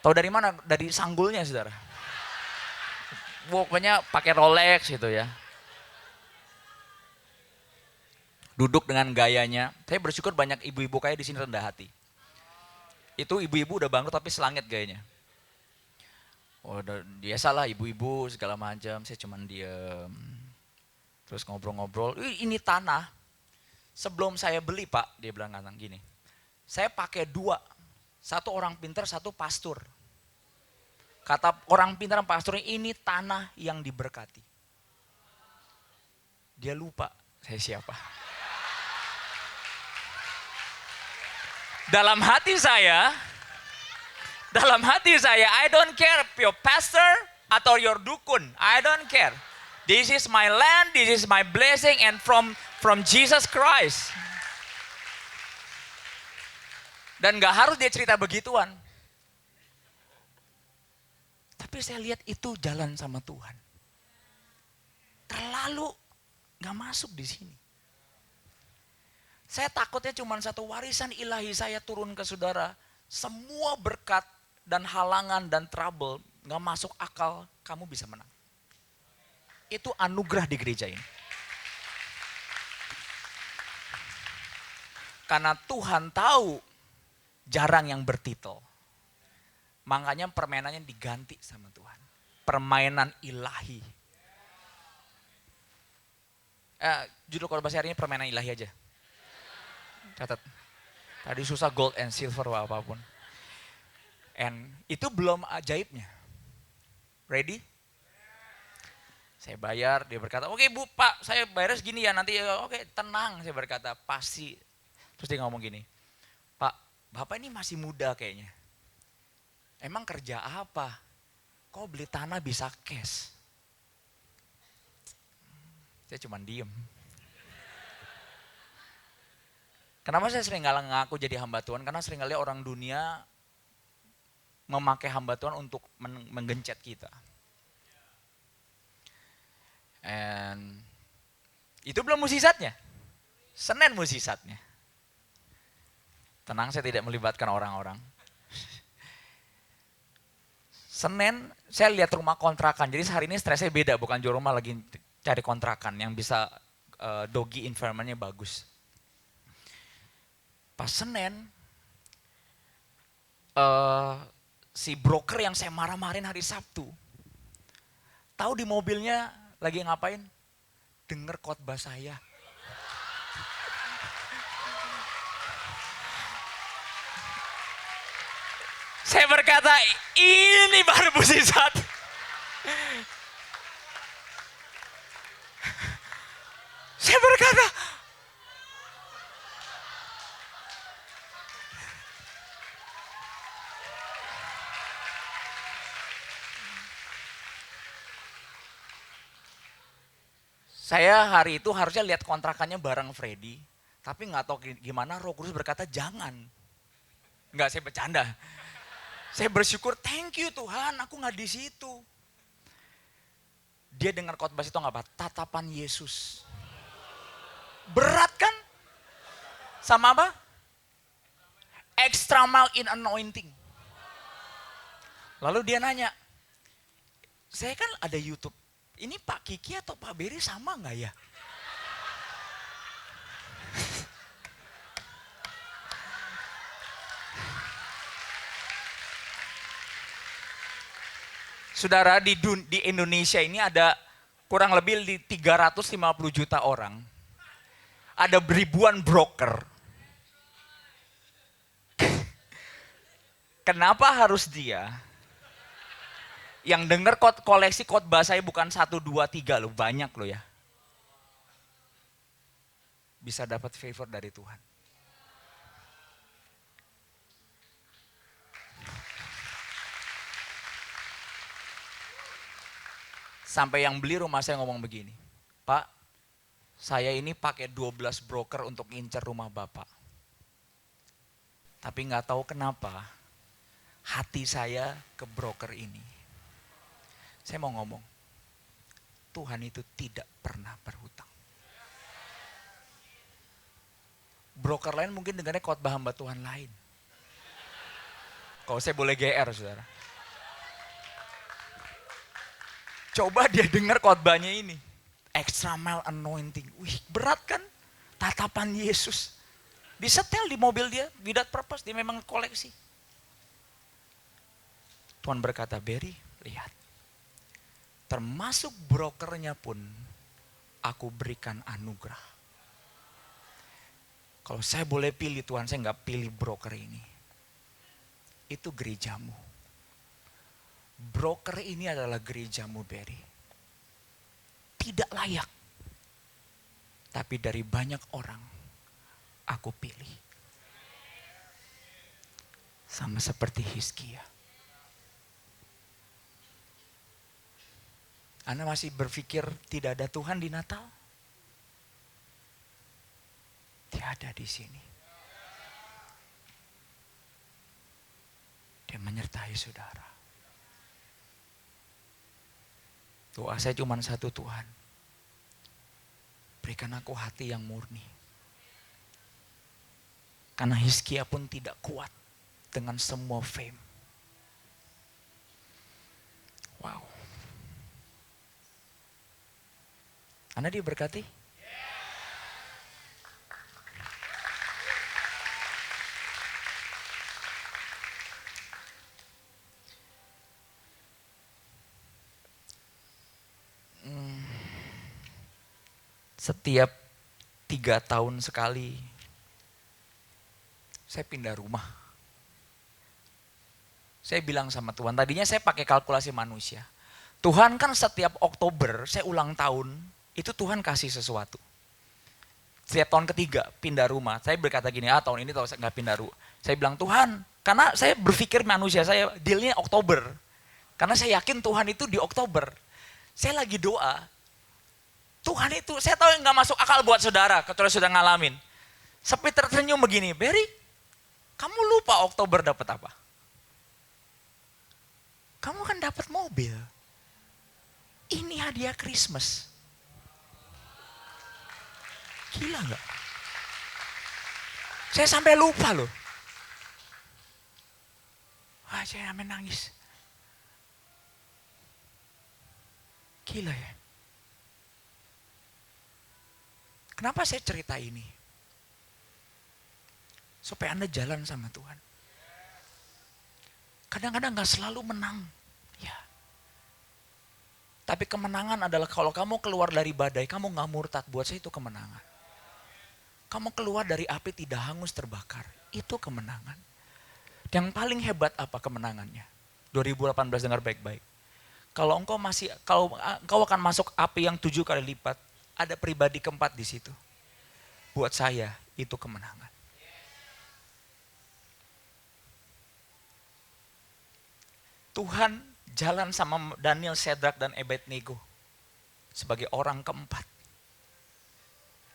Tahu dari mana? Dari sanggulnya saudara. Pokoknya pakai Rolex gitu ya. Duduk dengan gayanya. Saya bersyukur banyak ibu-ibu kaya di sini rendah hati. Itu ibu-ibu udah bangkrut tapi selangit gayanya. Udah biasalah ibu-ibu segala macam. Saya cuman diem. Terus ngobrol-ngobrol. Ini tanah. Sebelum saya beli Pak, dia bilang gini. Saya pakai 2. Satu orang pintar, satu pastor. Kata orang pintar dan pastor, ini tanah yang diberkati. Dia lupa saya siapa. Dalam hati saya, I don't care your pastor atau your dukun. I don't care. This is my land, this is my blessing and from Jesus Christ. Dan gak harus dia cerita begituan. Tapi saya lihat itu jalan sama Tuhan. Terlalu gak masuk di sini. Saya takutnya cuma satu warisan ilahi saya turun ke saudara. Semua berkat dan halangan dan trouble gak masuk akal, kamu bisa menang. Itu anugerah di gereja ini. Karena Tuhan tahu jarang yang bertitel. Makanya permainannya diganti sama Tuhan. Permainan ilahi. Judul khotbah hari ini permainan ilahi aja. Catat. Tadi susah gold and silver atau apapun. And itu belum ajaibnya. Ready? Saya bayar, dia berkata, oke Bu, Pak, saya bayar segini ya nanti. Oke, tenang, saya berkata, pasti. Terus dia ngomong gini, Pak, Bapak ini masih muda kayaknya. Emang kerja apa? Kok beli tanah bisa cash? Saya cuma diem. Kenapa saya sering ngaku jadi hamba Tuhan? Karena seringkali orang dunia memakai hamba Tuhan untuk menggencet kita. And itu belum mukjizatnya. Senin mukjizatnya. Tenang, saya tidak melibatkan orang-orang. Senin saya lihat rumah kontrakan. Jadi sehari ini stresnya beda, bukan jual rumah lagi cari kontrakan yang bisa doggy environment-nya bagus. Pas Senin si broker yang saya marah-marahin hari Sabtu, tahu di mobilnya lagi ngapain? Dengar khotbah saya. Saya berkata, ini baru mukjizat. Saya berkata, saya hari itu harusnya lihat kontrakannya bareng Freddy, tapi nggak tahu gimana Roh Kudus berkata jangan. Nggak, saya bercanda. Saya bersyukur, thank you Tuhan, aku nggak di situ. Dia dengar khotbah itu nggak apa? Tatapan Yesus. Berat kan? Sama apa? Extra mile in anointing. Lalu dia nanya, saya kan ada YouTube. Ini Pak Kiki atau Pak Beri sama nggak ya? Saudara, di Indonesia ini ada kurang lebih 350 juta orang. Ada ribuan broker. Kenapa harus dia? Yang dengar koleksi khotbah saya bukan 1, 2, 3 loh, banyak loh ya. Bisa dapat favor dari Tuhan. Sampai yang beli rumah saya ngomong begini, Pak, saya ini pakai 12 broker untuk ngincer rumah Bapak. Tapi nggak tahu kenapa hati saya ke broker ini. Saya mau ngomong, Tuhan itu tidak pernah berhutang. Broker lain mungkin dengarnya khotbah hamba Tuhan lain. Kalau saya boleh GR, saudara. Coba dia dengar khotbahnya ini. Extra mile anointing. Wih, berat kan? Tatapan Yesus. Disetel di mobil dia, without purpose, dia memang koleksi. Tuhan berkata, Beri, lihat. Termasuk brokernya pun aku berikan anugerah. Kalau saya boleh pilih Tuhan, saya nggak pilih broker ini. Itu gerejamu. Broker ini adalah gerejamu, Beri. Tidak layak. Tapi dari banyak orang, aku pilih. Sama seperti Hizkia. Anda masih berpikir tidak ada Tuhan di Natal? Tiada di sini. Dia menyertai saudara. Doa saya cuma satu, Tuhan. Berikan aku hati yang murni. Karena Hizkia pun tidak kuat dengan semua fame. Wow. Anda diberkati? Setiap 3 tahun sekali saya pindah rumah. Saya bilang sama Tuhan, tadinya saya pakai kalkulasi manusia. Tuhan kan setiap Oktober saya ulang tahun, itu Tuhan kasih sesuatu. Setiap tahun ketiga pindah rumah, saya berkata gini, tahun ini saya nggak pindah rumah. Saya bilang Tuhan, karena saya berpikir manusia saya dealnya Oktober. Karena saya yakin Tuhan itu di Oktober. Saya lagi doa, Tuhan itu, saya tahu nggak masuk akal buat saudara, kecuali sudah ngalamin. Sampai tersenyum begini, Berry, kamu lupa Oktober dapat apa? Kamu kan dapat mobil. Ini hadiah Christmas. Gila nggak? Saya sampai lupa loh. Wah, saya sampai nangis. Gila ya. Kenapa saya cerita ini? Supaya Anda jalan sama Tuhan. Kadang-kadang gak selalu menang. Ya. Tapi kemenangan adalah kalau kamu keluar dari badai, kamu gak murtad. Buat saya itu kemenangan. Kamu keluar dari api tidak hangus terbakar. Itu kemenangan. Yang paling hebat apa kemenangannya? 2018 dengar baik-baik. Kalau engkau akan masuk api yang 7 kali lipat, ada pribadi keempat di situ. Buat saya itu kemenangan. Tuhan jalan sama Daniel, Shadrach dan Abednego sebagai orang keempat.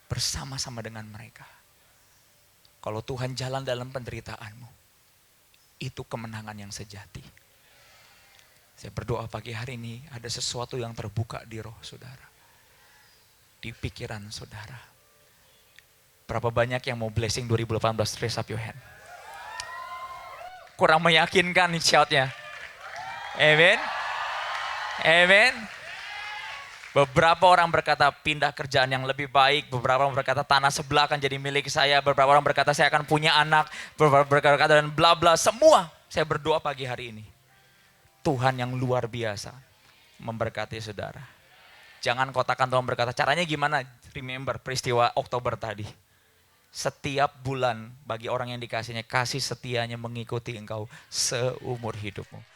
Bersama-sama dengan mereka. Kalau Tuhan jalan dalam penderitaanmu, itu kemenangan yang sejati. Saya berdoa pagi hari ini ada sesuatu yang terbuka di roh saudara. Di pikiran saudara. Berapa banyak yang mau blessing 2018? Raise up your hand. Kurang meyakinkan nih shoutnya. Amen. Amen. Beberapa orang berkata pindah kerjaan yang lebih baik. Beberapa orang berkata tanah sebelah akan jadi milik saya. Beberapa orang berkata saya akan punya anak. Beberapa berkata dan bla bla. Semua saya berdoa pagi hari ini. Tuhan yang luar biasa memberkati saudara. Jangan kotakan Tuhan berkata, caranya gimana? Remember peristiwa Oktober tadi. Setiap bulan bagi orang yang dikasihnya, kasih setianya mengikuti engkau seumur hidupmu.